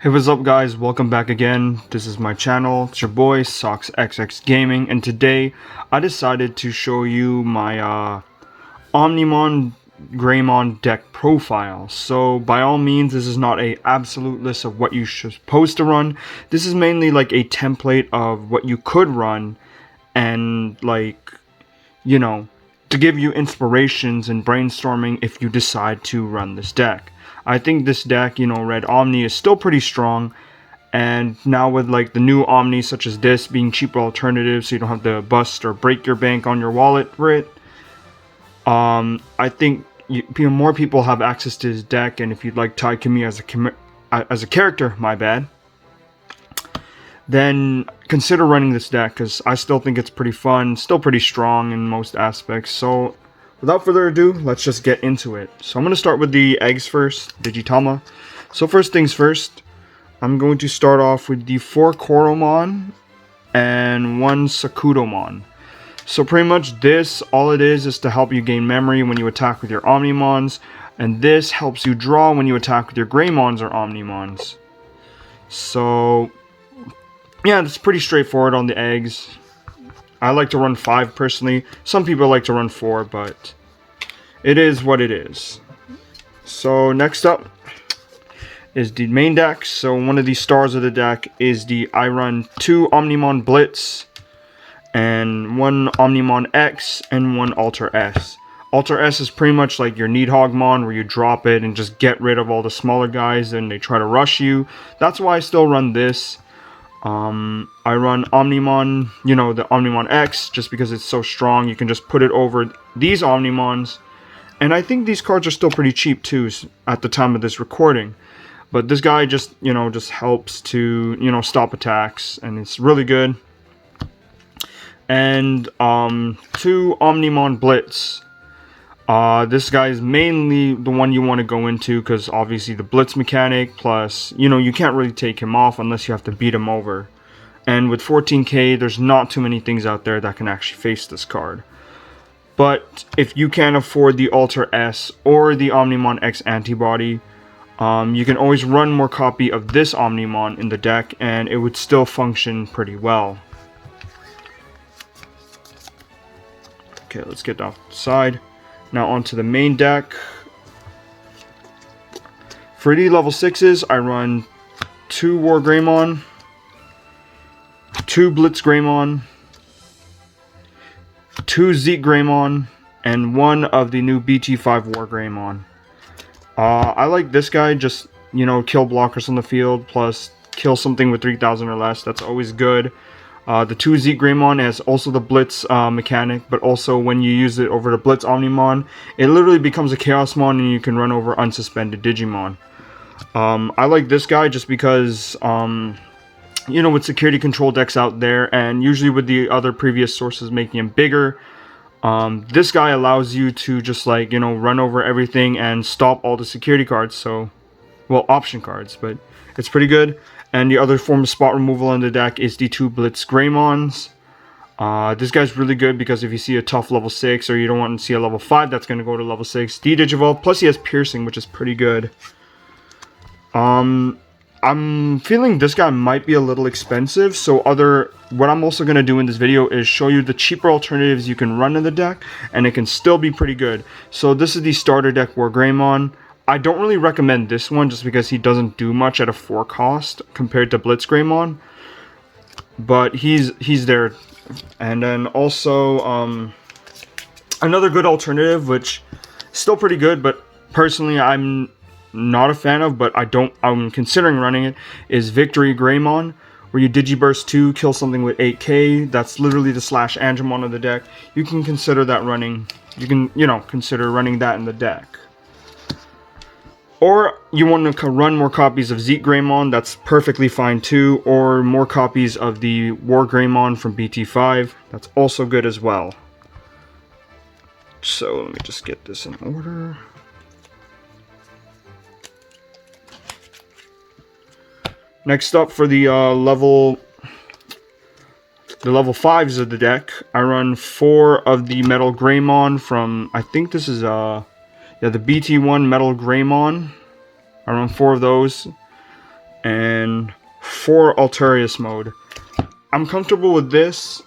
Hey, what's up guys, welcome back again. This is my channel, it's your boy SoxXX Gaming, and today I decided to show you my Omnimon Greymon deck profile. So by all means, this is not a absolute list of what you should supposed to run. This is mainly like a template of what you could run, and like, you know, to give you inspirations and brainstorming if you decide to run this deck. I think this deck, Red Omni is still pretty strong, and now with like the new Omnis such as this being cheaper alternatives, so you don't have to bust or break your bank on your wallet for it, I think more people have access to this deck. And if you'd like Taikumi as a character, my bad, then consider running this deck, because I still think it's pretty fun, still pretty strong in most aspects. So without further ado, let's just get into it. So I'm going to start with the eggs first, Digitama. So first things first, I'm going to start off with the 4 Koromon and 1 Sakudomon. So pretty much this, all it is to help you gain memory when you attack with your Omnimons, and this helps you draw when you attack with your Greymons or Omnimons. So yeah, it's pretty straightforward on the eggs. I like to run 5 personally. Some people like to run 4, but it is what it is. So next up is the main deck. So one of the stars of the deck is I run 2 Omnimon Blitz and 1 Omnimon X and 1 Alter S. Alter S is pretty much like your Needhogmon, where you drop it and just get rid of all the smaller guys and they try to rush you. That's why I still run this. I run Omnimon, the Omnimon X, just because it's so strong. You can just put it over these Omnimons. And I think these cards are still pretty cheap too at the time of this recording. But this guy just helps to, stop attacks, and it's really good. And 2 Omnimon Blitz. This guy is mainly the one you want to go into, because obviously the Blitz mechanic, plus, you can't really take him off unless you have to beat him over. And with 14k, there's not too many things out there that can actually face this card. But if you can't afford the Alter S or the Omnimon X antibody, you can always run more copy of this Omnimon in the deck, and it would still function pretty well. Okay, let's get off the side. Now onto the main deck. For the level 6s, I run 2 War Greymon, 2 Blitz Greymon, 2 Zeke Greymon, and 1 of the new BT05 War Greymon. I like this guy, just, kill blockers on the field, plus kill something with 3000 or less. That's always good. The 2 Zeke Greymon has also the Blitz mechanic, but also when you use it over the Blitz Omnimon, it literally becomes a Chaosmon and you can run over unsuspended Digimon. I like this guy just because, with security control decks out there, and usually with the other previous sources making him bigger, this guy allows you to just run over everything and stop all the security cards. So, well, option cards, but it's pretty good. And the other form of spot removal on the deck is the 2 Blitz Greymons. This guy's really good because if you see a tough level 6 or you don't want to see a level 5 that's going to go to level 6, Digivolve, plus he has Piercing, which is pretty good. I'm feeling this guy might be a little expensive, so what I'm also going to do in this video is show you the cheaper alternatives you can run in the deck, and it can still be pretty good. So this is the starter deck War Greymon. I don't really recommend this one just because he doesn't do much at a 4 cost compared to Blitz Greymon, but he's there. And then also another good alternative, which is still pretty good, but personally I'm not a fan of, but I'm considering running it, is Victory Greymon, where you Digiburst 2, kill something with 8k. That's literally the slash Angemon of the deck. You can consider that running. You can, consider running that in the deck. Or you want to run more copies of Zeke Greymon, that's perfectly fine too. Or more copies of the War Greymon from BT05, that's also good as well. So let me just get this in order. Next up, for the level 5s of the deck, I run 4 of the Metal Greymon from, I think this is the BT1 Metal Greymon. I run 4 of those. and 4 Altarius mode. I'm comfortable with this.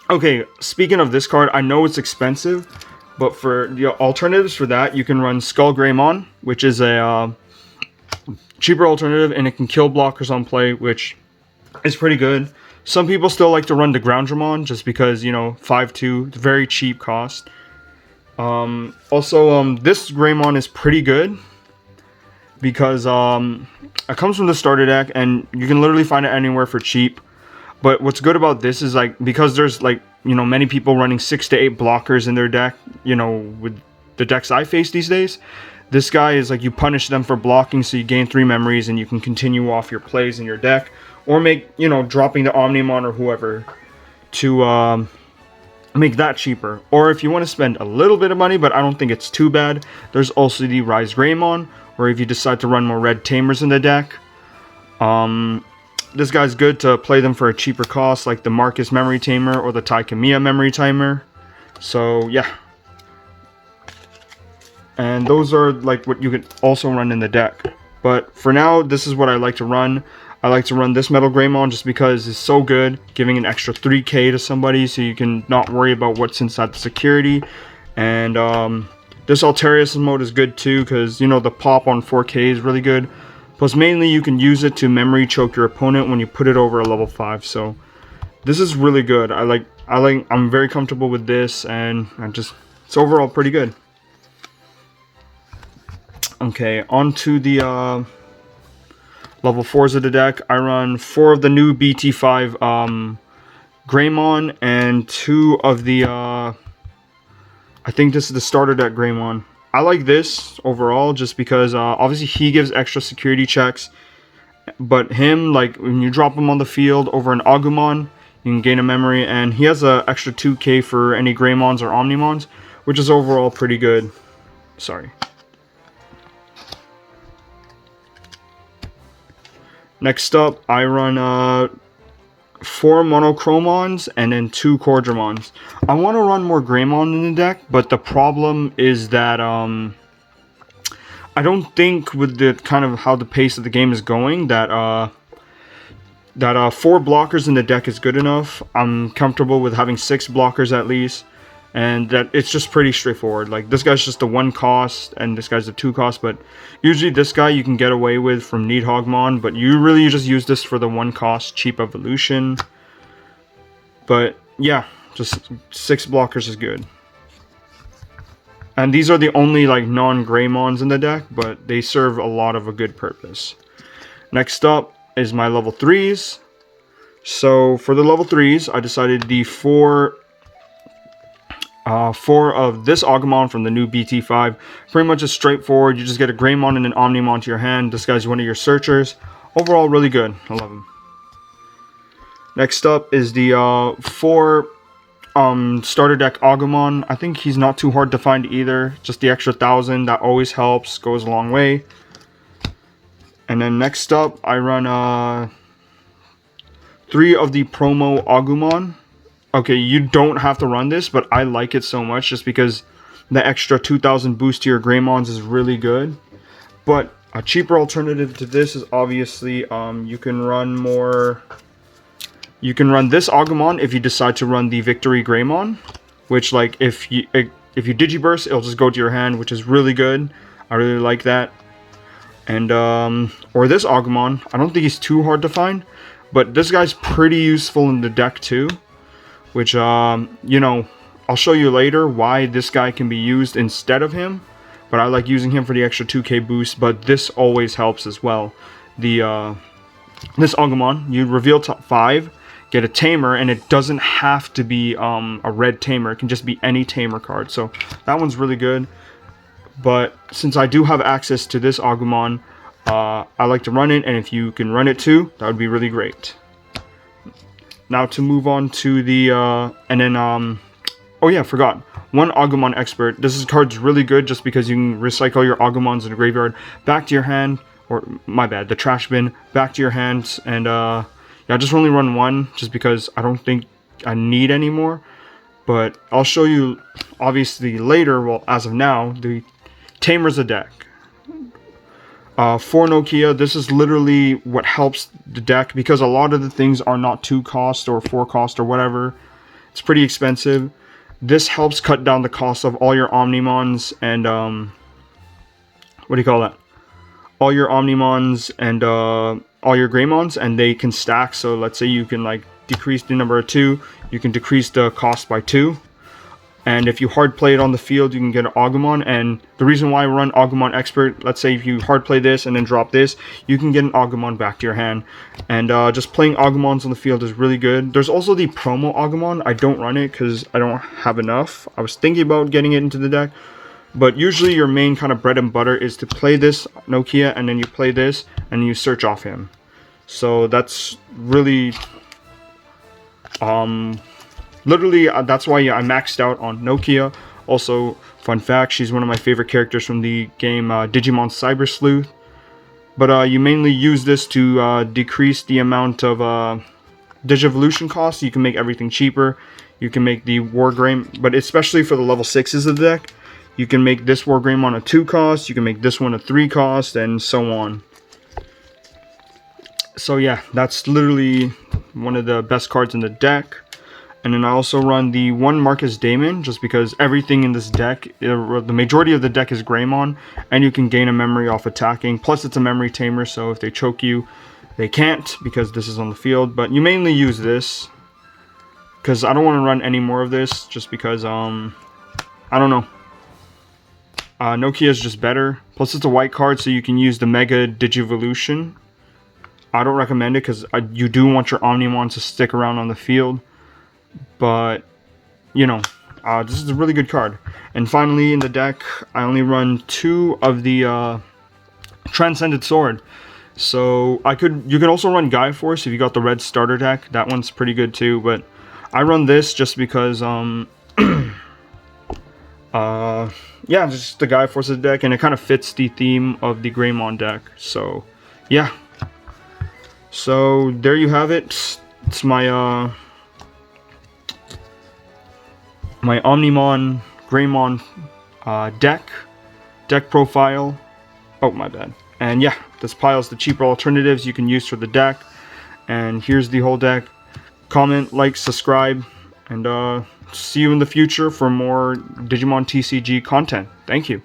Okay, speaking of this card, I know it's expensive, but for the alternatives for that, you can run Skull Greymon, which is a cheaper alternative, and it can kill blockers on play, which is pretty good. Some people still like to run the Groundramon just because, you know, 5/2, very cheap cost. Also, this Greymon is pretty good because it comes from the starter deck, and you can literally find it anywhere for cheap. But what's good about this is, like, because there's, like, you know, many people running 6 to 8 blockers in their deck, you know, with the decks I face these days, this guy is like, you punish them for blocking, so you gain 3 memories, and you can continue off your plays in your deck, or make, you know, dropping the Omnimon or whoever to make that cheaper. Or if you want to spend a little bit of money, but I don't think it's too bad, there's also the Rise Greymon, or if you decide to run more red Tamers in the deck, this guy's good to play them for a cheaper cost, like the Marcus Memory Tamer or the Taikamiya Memory Tamer. So yeah, and those are like what you could also run in the deck. But for now, this is what I like to run. I like to run this Metal Greymon just because it's so good, giving an extra 3k to somebody, so you can not worry about what's inside the security. And this Altarius mode is good too, because, you know, the pop on 4k is really good. Plus, mainly you can use it to memory choke your opponent when you put it over a level 5. So this is really good. I'm very comfortable with this, and it's overall pretty good. Okay, on to the level 4s of the deck. I run 4 of the new BT05 Greymon and 2 of the I think this is the starter deck Greymon. I like this overall just because obviously he gives extra security checks, but him, like, when you drop him on the field over an Agumon, you can gain a memory, and he has an extra 2k for any Greymons or Omnimons, which is overall pretty good. Sorry. Next up, I run 4 Monochromons and then 2 Cordramons. I want to run more Greymon in the deck, but the problem is that I don't think, with the kind of how the pace of the game is going, that 4 blockers in the deck is good enough. I'm comfortable with having 6 blockers at least, and that it's just pretty straightforward. Like, this guy's just a 1 cost, and this guy's a 2 cost, but usually this guy you can get away with from Needhogmon, but you really just use this for the 1 cost cheap evolution. But yeah, just 6 blockers is good. And these are the only, like, non-Greymons in the deck, but they serve a lot of a good purpose. Next up is my level 3s. So for the level 3s, I decided the 4 of this Agumon from the new BT5. Pretty much just straightforward. You just get a Greymon and an Omnimon to your hand. This guy's one of your searchers. Overall, really good. I love him. Next up is the 4 starter deck Agumon. I think he's not too hard to find either. Just the extra 1,000, that always helps. Goes a long way. And then next up, I run 3 of the promo Agumon. Okay, you don't have to run this, but I like it so much just because the extra 2,000 boost to your Greymons is really good. But a cheaper alternative to this is obviously you can run this Agumon if you decide to run the Victory Greymon, which, like, if you Digiburst, it'll just go to your hand, which is really good. I really like that. And or this Agumon, I don't think he's too hard to find, but this guy's pretty useful in the deck too. Which, you know, I'll show you later why this guy can be used instead of him. But I like using him for the extra 2k boost, but this always helps as well. This Agumon, you reveal top 5, get a Tamer, and it doesn't have to be a red Tamer. It can just be any Tamer card. So that one's really good. But since I do have access to this Agumon, I like to run it, and if you can run it too, that would be really great. Now to move on to the, and then, oh yeah, forgot. 1 Agumon Expert. This card's really good just because you can recycle your Agumons in the graveyard back to your hand, or, my bad, the trash bin, back to your hands, and, yeah, I just only run 1 just because I don't think I need any more. But I'll show you, obviously, later, well, as of now, the Tamers of deck. For Nokia, this is literally what helps the deck, because a lot of the things are not 2 cost or 4 cost or whatever. It's pretty expensive. This helps cut down the cost of all your Omnimons and what do you call that? All your Omnimons and all your Greymons, and they can stack. So let's say you can like decrease the number of 2, you can decrease the cost by 2. And if you hard play it on the field, you can get an Agumon. And the reason why I run Agumon Expert, let's say if you hard play this and then drop this, you can get an Agumon back to your hand. And just playing Agumons on the field is really good. There's also the promo Agumon. I don't run it because I don't have enough. I was thinking about getting it into the deck. But usually your main kind of bread and butter is to play this Nokia, and then you play this and you search off him. So that's really... literally, that's why I maxed out on Nokia. Also, fun fact, she's one of my favorite characters from the game Digimon Cyber Sleuth. But you mainly use this to decrease the amount of Digivolution costs. You can make everything cheaper. You can make the War Greymon, but especially for the level 6s of the deck, you can make this War Greymon a 2 cost, you can make this one a 3 cost, and so on. So yeah, that's literally one of the best cards in the deck. And then I also run the one Marcus Daemon, just because everything in this deck, the majority of the deck is Greymon, and you can gain a memory off attacking. Plus it's a memory tamer, so if they choke you, they can't, because this is on the field. But you mainly use this, because I don't want to run any more of this, just because, I don't know. Nokia is just better. Plus it's a white card, so you can use the Mega Digivolution. I don't recommend it, because you do want your Omnimon to stick around on the field. But, you know, this is a really good card. And finally, in the deck, I only run 2 of the Transcended Sword. So you can also run Gaia Force if you got the red starter deck. That one's pretty good too. But I run this just because, yeah, just the Gaia Forces deck, and it kind of fits the theme of the Greymon deck. So, yeah. So there you have it. It's my my Omnimon Greymon deck profile. Oh, my bad. And yeah, this pile's the cheaper alternatives you can use for the deck. And here's the whole deck. Comment, like, subscribe, and see you in the future for more Digimon TCG content. Thank you.